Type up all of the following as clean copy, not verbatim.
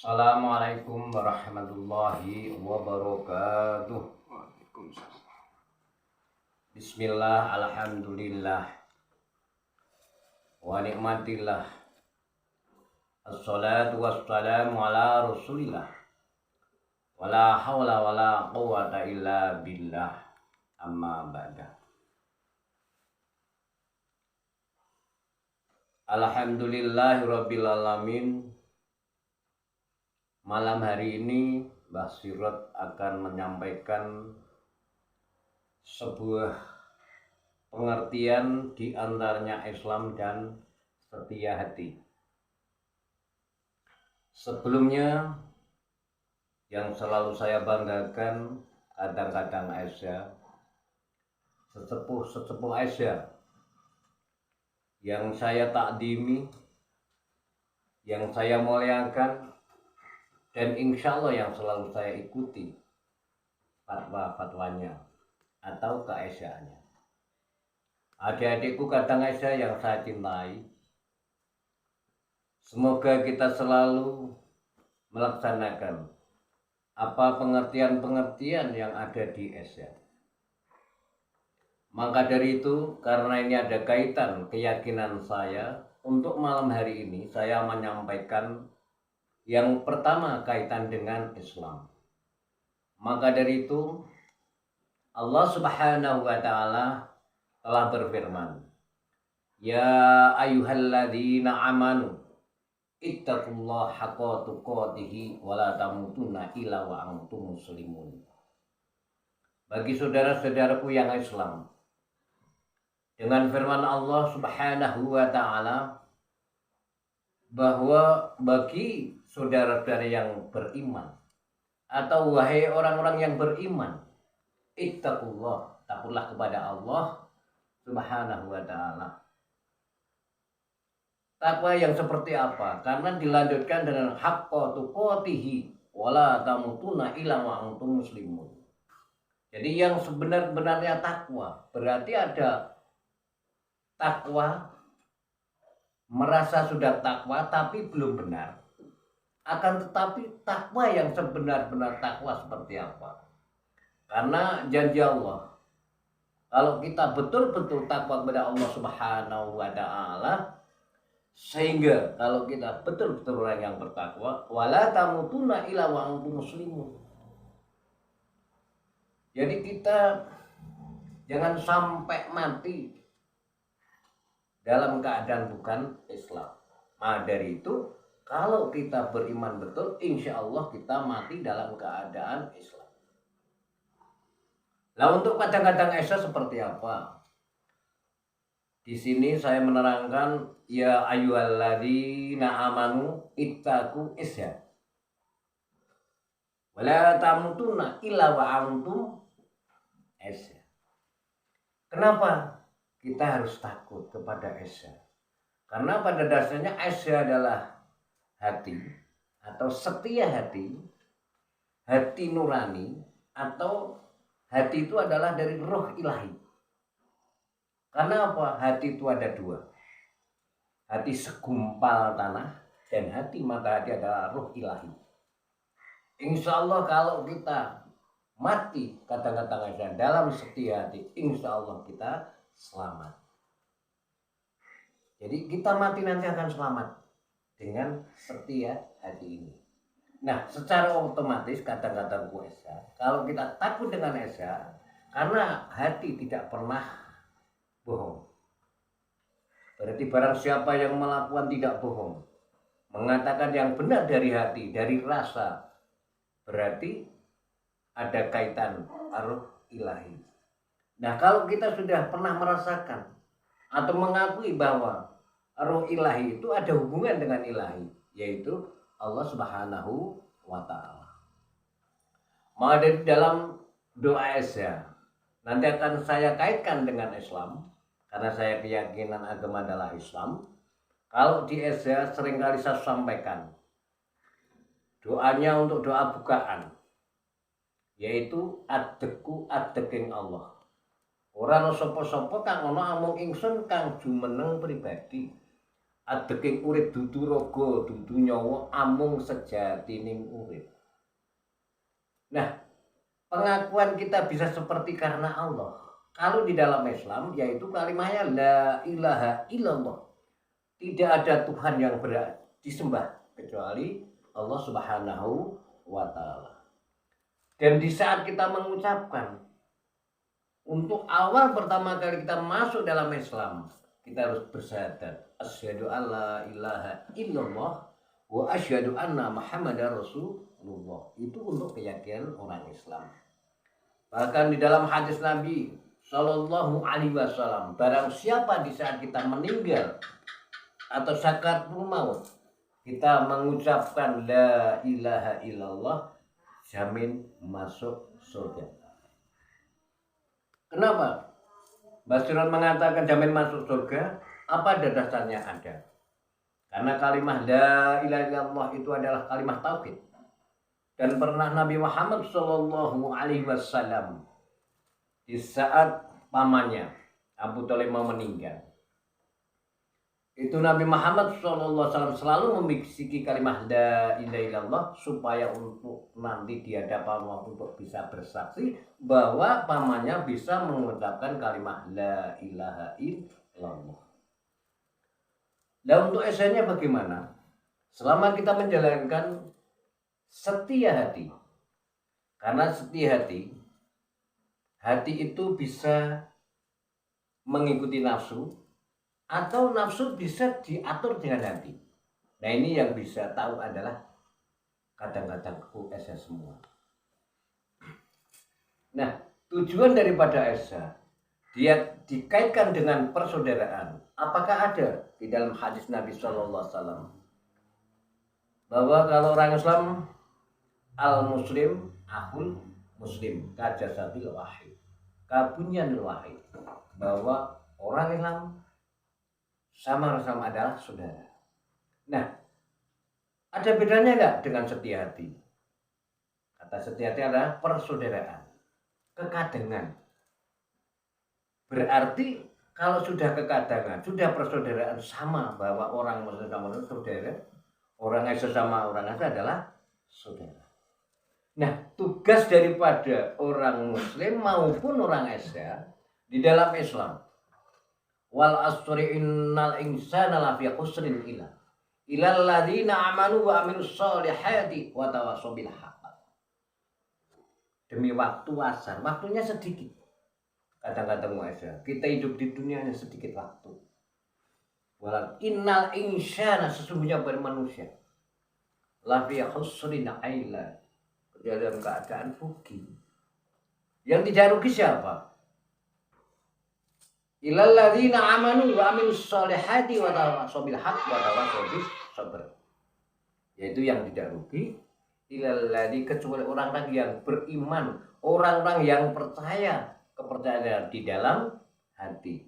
Assalamualaikum warahmatullahi wabarakatuh. Waalaikumsalam. Bismillah, alhamdulillah, wa nikmatillah. Assalatu wassalamu ala rasulillah. Wala hawla wala quwata illa billah. Amma ba'da. Alhamdulillahi rabbil alamin. Malam hari ini Mbah Sirot akan menyampaikan sebuah pengertian di antaranya Islam dan setia hati. Sebelumnya yang selalu saya banggakan kadang-kadang Aisyah, sesepuh Aisyah yang saya takdimi, yang saya muliakan, dan insya Allah yang selalu saya ikuti fatwa-fatwanya atau keaisyahnya. Adik-adikku kadang Aisyah yang saya cintai, semoga kita selalu melaksanakan apa pengertian-pengertian yang ada di Aisyah. Maka dari itu, karena ini ada kaitan keyakinan saya, untuk malam hari ini saya menyampaikan yang pertama kaitan dengan Islam. Maka dari itu Allah Subhanahu wa taala telah berfirman, "Ya ayyuhalladzina amanu ittaqullaha haqqa tuqatih wa la tamutunna illa wa antum muslimun." Bagi saudara-saudaraku yang Islam, dengan firman Allah Subhanahu wa taala bahwa bagi saudara-saudara yang beriman atau wahai orang-orang yang beriman, ittaqullah, takutlah kepada Allah Subhanahu wa taala. Takwa yang seperti apa? Karena dilanjutkan dengan haqqa tuqatih wala tamutunna illa wa antum muslimun. Jadi yang sebenar-benarnya takwa berarti ada takwa, merasa sudah takwa tapi belum benar. Akan tetapi takwa yang sebenar-benar takwa seperti apa? Karena janji Allah, kalau kita betul-betul takwa kepada Allah Subhanahu wa taala, sehingga kalau kita betul-betul orang yang bertakwa, wala tamutunna illa wa antum muslimun. Jadi kita jangan sampai mati dalam keadaan bukan Islam. Nah dari itu, kalau kita beriman betul, insya Allah kita mati dalam keadaan Islam. Nah untuk kadang-kadang Aisyah seperti apa? Di sini saya menerangkan, ya ayyuhalladzina amanu ittaqu Aisyah. Wala tamutunna illa wa antum Aisyah. Kenapa kita harus takut kepada Aisyah? Karena pada dasarnya Aisyah adalah hati atau setia hati, hati nurani, atau hati itu adalah dari roh ilahi. Karena apa? Hati itu ada dua, hati segumpal tanah dan hati mata hati adalah roh ilahi. Insya Allah kalau kita mati kata-kata Aisyah dalam setia hati, insya Allah kita selamat. Jadi kita mati nanti akan selamat dengan setia hati ini. Nah, secara otomatis kata-kata Aisyah, kalau kita takut dengan Aisyah, karena hati tidak pernah bohong. Berarti barang siapa yang melakukan tidak bohong, mengatakan yang benar dari hati, dari rasa, berarti ada kaitan arus ilahi. Nah, kalau kita sudah pernah merasakan atau mengakui bahwa roh ilahi itu ada hubungan dengan ilahi, yaitu Allah Subhanahu wa taala. Maka dari dalam doa Aisyah nanti akan saya kaitkan dengan Islam, karena saya keyakinan agama adalah Islam. Kalau di Aisyah seringkali saya sampaikan doanya untuk doa bukaan, yaitu adeku adeking Allah. Ora ana sapa-sapa kang ana amung ingsun kang jumeneng pribadi. Adeking urip dudu raga, dudu nyawa, amung sejatining urip. Nah, pengakuan kita bisa seperti karena Allah. Kalau di dalam Islam yaitu kalimatnya la ilaha illallah. Tidak ada Tuhan yang berhak disembah kecuali Allah Subhanahu wa taala. Dan di saat kita mengucapkan untuk awal pertama kali kita masuk dalam Islam, kita harus bersyahadat asyhadu alla ilaha illallah wa asyhadu anna muhammadar rasulullah. Itu untuk keyakinan orang Islam. Bahkan di dalam hadis Nabi Shallallahu Alaihi Wasallam, barang siapa di saat kita meninggal atau sakaratul maut kita mengucapkan la ilaha illallah, jamin masuk surga. Kenapa Basiron mengatakan jamin masuk surga? Apa dasarnya? Ada. Karena kalimat la ilaha illallah itu adalah kalimat tauhid. Dan pernah Nabi Muhammad Shallallahu Alaihi Wasallam di saat pamannya Abu Thalib mau meninggal, itu Nabi Muhammad SAW selalu membisiki kalimat la ilaha illallah supaya untuk nanti di hadapan Allah untuk bisa bersaksi bahwa pamannya bisa mengucapkan kalimat la ilaha illallah. Dan untuk esennya bagaimana? Selama kita menjalankan setia hati, karena setia hati itu bisa mengikuti nafsu atau nafsu bisa diatur dengan hati. Nah ini yang bisa tahu adalah kadang-kadang Esa semua. Nah tujuan daripada Esa dia dikaitkan dengan persaudaraan. Apakah ada di dalam hadis Nabi Shallallahu Alaihi Wasallam bahwa kalau orang Islam al-muslim akhul muslim kajasadil wahid kabunyanil wahid, bahwa orang Islam sama-sama adalah saudara. Nah, ada bedanya enggak dengan setia hati? Kata setia hati adalah persaudaraan, kekadangan. Berarti kalau sudah kekadangan, sudah persaudaraan sama bahwa orang Muslim sama saudara, orang Islam sama orang Islam adalah saudara. Nah, tugas daripada orang Muslim maupun orang Islam di dalam Islam, wal asri innal insana lafi khusrin ilal ladzina amanu wa amilus solihati wa tawassaw bil haqq. Demi waktu asar, waktunya sedikit. Kadang-kadang kita hidup di dunia hanya sedikit waktu. Walal innal insana, sesungguhnya manusia lafi khusrin illa, dalam keadaan rugi. Yang tidak rugi siapa? Ilal ladzina amanu wa amilus solihati wa tawassaw bil haqq wa tawassaw bis sabr. Yaitu yang tidak rugi ilal ladzi, kecuali orang-orang yang beriman, orang-orang yang percaya, kepercayaan di dalam hati.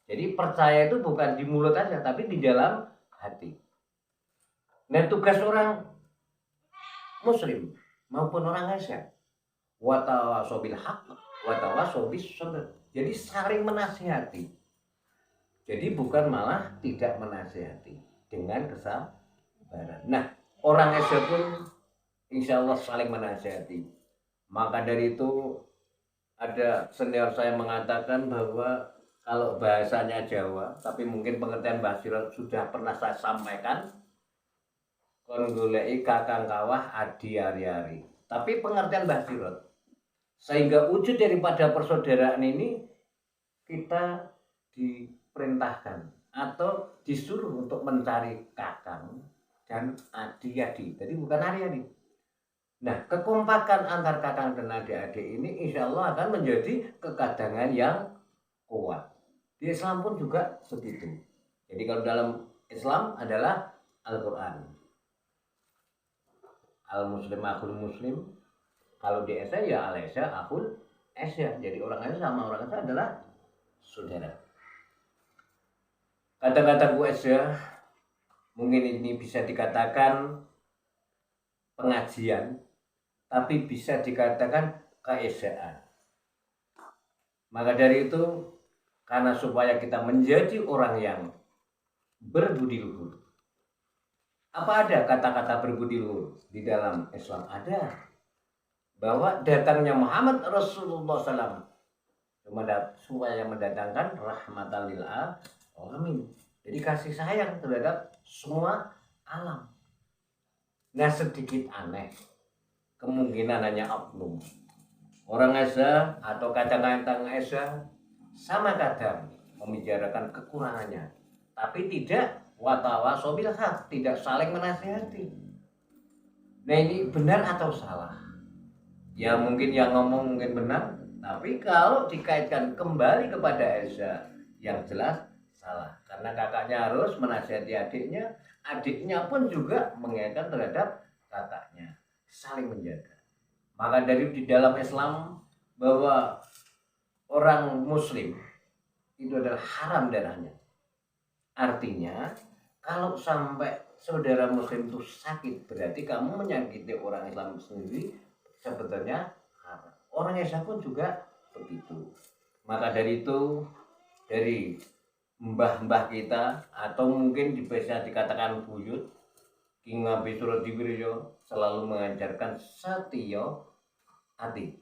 Jadi percaya itu bukan di mulut aja, tapi di dalam hati. Nah tugas orang Muslim maupun orang Islam, wa tawassaw bil haqq wa tawassaw bis sabr. Jadi saling menasihati. Jadi bukan malah tidak menasihati, dengan kesabaran. Nah orang Islam pun insya Allah saling menasihati. Maka dari itu ada senior saya mengatakan bahwa kalau bahasanya Jawa, tapi mungkin pengertian Basiron sudah pernah saya sampaikan, kon goleki kakang kawah adi ari-ari. Tapi pengertian Basiron, sehingga wujud daripada persaudaraan ini kita diperintahkan atau disuruh untuk mencari kakang dan adik-adik. Jadi bukan ari-ari. Nah, kekompakan antar kakang dan adik-adik ini insya Allah akan menjadi kekadangan yang kuat. Di Islam pun juga begitu. Jadi kalau dalam Islam adalah Al-Quran, Al-Muslim akhul Muslim. Kalau di Esa ya Al-Esa akhul Esa. Jadi orang Esa sama orang Esa adalah saudara. Kata-kata Bu Esa mungkin ini bisa dikatakan pengajian, tapi bisa dikatakan keesaan. Maka dari itu, karena supaya kita menjadi orang yang berbudi luhur. Apa ada kata-kata berbudi luhur di dalam Islam? Ada. Bahwa datangnya Muhammad Rasulullah SAW supaya mendatangkan rahmatan lil alamin. Jadi kasih sayang terhadap semua alam. Nah, sedikit aneh, kemungkinan hanya oknum orang Esa atau kadang-kadang Esa sama kadang membicarakan kekurangannya, tapi tidak watawasaw bil haq, tidak saling menasihati. Nah, ini benar atau salah? Ya mungkin yang ngomong mungkin benar, tapi kalau dikaitkan kembali kepada Esa, yang jelas salah. Karena kakaknya harus menasihati adiknya, adiknya pun juga mengingatkan terhadap kakaknya, saling menjaga. Maka dari di dalam Islam bahwa orang Muslim itu adalah haram darahnya. Artinya kalau sampai saudara Muslim itu sakit, berarti kamu menyakiti orang Islam sendiri, sebetulnya haram. Orang Islam pun juga begitu. Maka dari itu, dari mbah-mbah kita atau mungkin bisa dikatakan buyut, King Nabi Suradiwiryo selalu mengajarkan satya hati.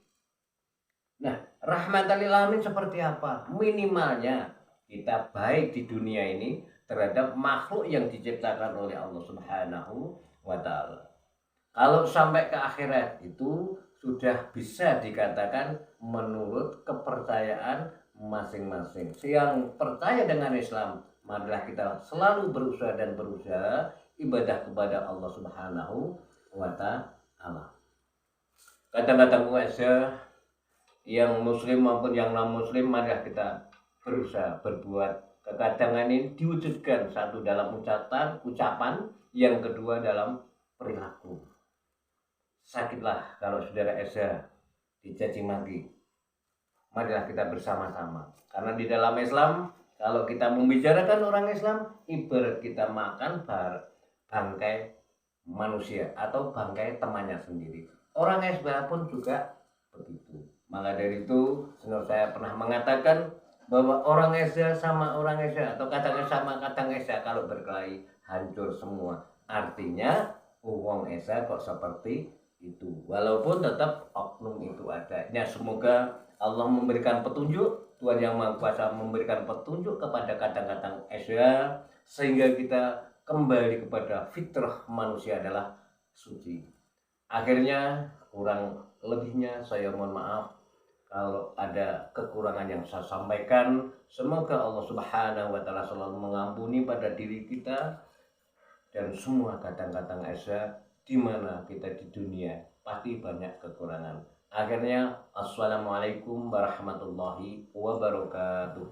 Nah, rahmatan lil alamin seperti apa? Minimalnya kita baik di dunia ini terhadap makhluk yang diciptakan oleh Allah Subhanahu wa taala. Kalau sampai ke akhirat itu sudah bisa dikatakan menurut kepercayaan masing-masing. Yang percaya dengan Islam, marilah kita selalu berusaha ibadah kepada Allah Subhanahu wa taala. Kata-kata puasa yang muslim maupun yang non muslim, marilah kita berusaha berbuat kekadangan ini diwujudkan, satu dalam ucapan, yang kedua dalam perilaku. Sakitlah kalau saudara Esa dicaci maki, marilah kita bersama-sama, karena di dalam Islam kalau kita membicarakan orang Islam ibarat kita makan bangkai manusia atau bangkai temannya sendiri. Orang Esa pun juga begitu. Maka dari itu saya pernah mengatakan bahwa orang Esa sama orang Esa atau kadang sama kadang Esa kalau berkelahi hancur semua. Artinya uang Esa kok seperti itu, walaupun tetap oknum itu ada. Ya, semoga Allah memberikan petunjuk, Tuhan Yang Maha Kuasa memberikan petunjuk kepada kadang-kadang Esa, sehingga kita kembali kepada fitrah manusia adalah suci. Akhirnya kurang lebihnya saya mohon maaf kalau ada kekurangan yang saya sampaikan. Semoga Allah Subhanahu wa taala selalu mengampuni pada diri kita dan semua kadang-kadang Esa di mana kita di dunia pasti banyak kekurangan. Akhirnya assalamualaikum warahmatullahi wabarakatuh.